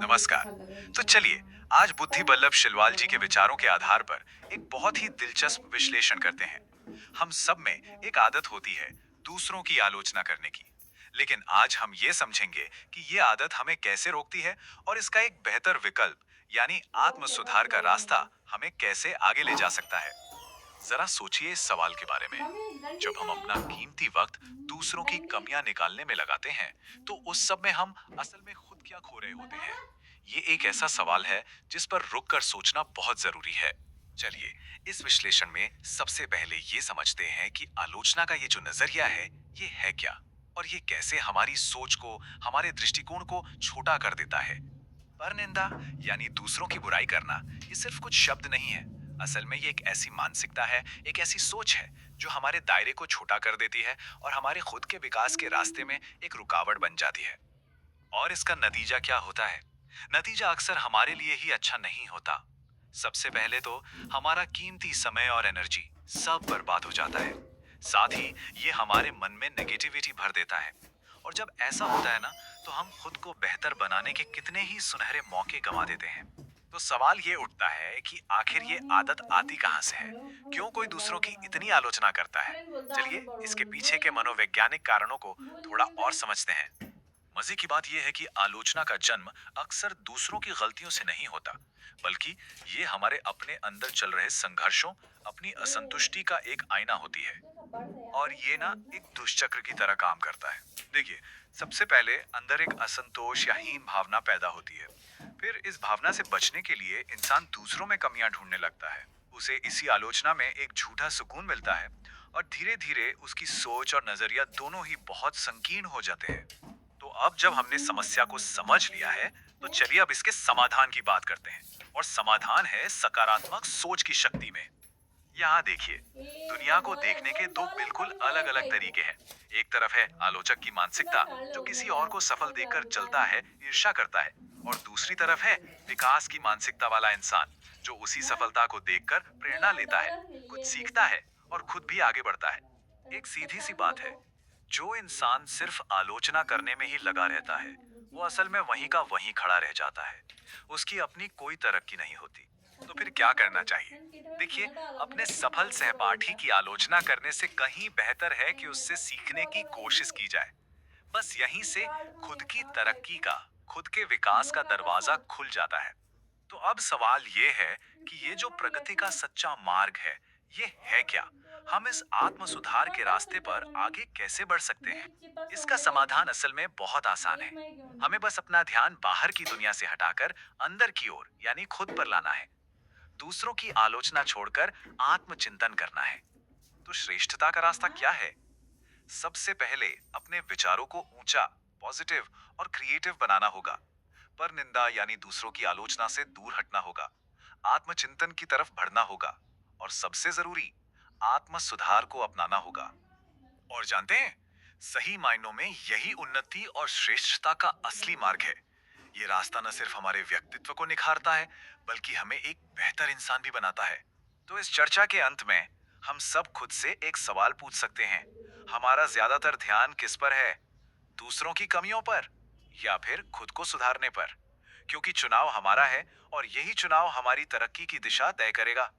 नमस्कार। तो चलिए आज बुद्धि बल्लभ शिलवाल जी के विचारों के आधार पर एक बहुत ही दिलचस्प विश्लेषण करते हैं। हम सब में एक आदत होती है दूसरों की आलोचना करने की, लेकिन आज हम ये समझेंगे कि ये आदत हमें कैसे रोकती है और इसका एक बेहतर विकल्प यानी आत्म सुधार का रास्ता हमें कैसे आगे ले जा सकता है। जरा सोचिए इस सवाल के बारे में। जब हम अपना कीमती वक्त दूसरों की कमियां निकालने में लगाते हैं, तो उस सब में हम असल में खुद क्या खो रहे होते हैं? ये एक ऐसा सवाल है जिस पर रुक कर सोचना बहुत जरूरी है। चलिए इस विश्लेषण में सबसे पहले ये समझते हैं कि आलोचना का ये जो नजरिया है, ये है क्या और ये कैसे हमारी सोच को, हमारे दृष्टिकोण को छोटा कर देता है। परनिंदा यानी दूसरों की बुराई करना, ये सिर्फ कुछ शब्द नहीं है। असल में ये एक ऐसी मानसिकता है, एक ऐसी सोच है जो हमारे दायरे को छोटा कर देती है और हमारे खुद के विकास के रास्ते में एक रुकावट बन जाती है। और इसका नतीजा क्या होता है? नतीजा अक्सर हमारे लिए ही अच्छा नहीं होता। सबसे पहले तो हमारा कीमती समय और एनर्जी सब बर्बाद हो जाता है। साथ ही ये हमारे मन में नेगेटिविटी भर देता है। और जब ऐसा होता है ना, तो हम खुद को बेहतर बनाने के कितने ही सुनहरे मौके गंवा देते हैं। तो सवाल ये उठता है कि आखिर ये आदत आती कहाँ से है? क्यों कोई दूसरों की इतनी आलोचना करता है? चलिए इसके पीछे के मनोवैज्ञानिक कारणों को थोड़ा और समझते हैं। मजे की बात यह है कि आलोचना का जन्म अक्सर दूसरों की गलतियों से नहीं होता, बल्कि ये हमारे अपने अंदर चल रहे संघर्षों, अपनी असंतुष्टि का एक आईना होती है। और ये ना एक दुष्चक्र की तरह काम करता है। देखिए, सबसे पहले अंदर एक असंतोष या हीन भावना पैदा होती है। फिर इस भावना से बचने के लिए इंसान दूसरों में कमियां ढूंढने लगता है। उसे इसी आलोचना में एक झूठा सुकून मिलता है और धीरे धीरे उसकी सोच और नजरिया दोनों ही बहुत संकीर्ण हो जाते हैं। तो अब जब हमने समस्या को समझ लिया है, तो चलिए अब इसके समाधान की बात करते हैं। और समाधान है सकारात्मक सोच की शक्ति में। यहाँ देखिए, दुनिया को देखने के दो बिल्कुल अलग अलग तरीके हैं। एक तरफ है आलोचक की मानसिकता, जो किसी और को सफल देखकर जलता है, ईर्ष्या करता है। और दूसरी तरफ है विकास की मानसिकता वाला इंसान, जो उसी सफलता को देखकर प्रेरणा लेता है, कुछ सीखता है और खुद भी आगे बढ़ता है। एक सीधी सी बात है, जो इंसान सिर्फ आलोचना करने में ही लगा रहता है, वो असल में वहीं का वहीं खड़ा रह जाता है। उसकी अपनी कोई तरक्की नहीं होती। तो फिर क्या करना चाहिए? देखिए, अपने सफल सहपाठी की आलोचना करने से कहीं बेहतर है कि उससे सीखने की कोशिश की जाए। बस यहीं से खुद की तरक्की का, खुद के विकास का दरवाजा खुल जाता है। तो अब सवाल ये है कि ये जो प्रगति का सच्चा मार्ग है, ये है क्या? हम इस आत्म सुधार के रास्ते पर आगे कैसे बढ़ सकते हैं? इसका समाधान असल में बहुत आसान है। हमें बस अपना ध्यान बाहर की दुनिया से हटाकर अंदर की ओर यानी खुद पर लाना है। दूसरों की आलोचना छोड़कर आत्मचिंतन करना है। तो श्रेष्ठता का रास्ता क्या है? सबसे पहले अपने विचारों को ऊंचा, पॉजिटिव और क्रिएटिव बनाना होगा। पर निंदा यानी दूसरों की आलोचना से दूर हटना होगा। आत्मचिंतन की तरफ बढ़ना होगा। और सबसे जरूरी, आत्म सुधार को अपनाना होगा। और जानते हैं, सही मायनों में यही उन्नति और श्रेष्ठता का असली मार्ग है। ये रास्ता न सिर्फ हमारे व्यक्तित्व को निखारता है, बल्कि हमें एक बेहतर इंसान भी बनाता है। तो इस चर्चा के अंत में हम सब खुद से एक सवाल पूछ सकते हैं। हमारा ज्यादातर ध्यान किस पर है? दूसरों की कमियों पर या फिर खुद को सुधारने पर? क्योंकि चुनाव हमारा है और यही चुनाव हमारी तरक्की की दिशा तय करेगा।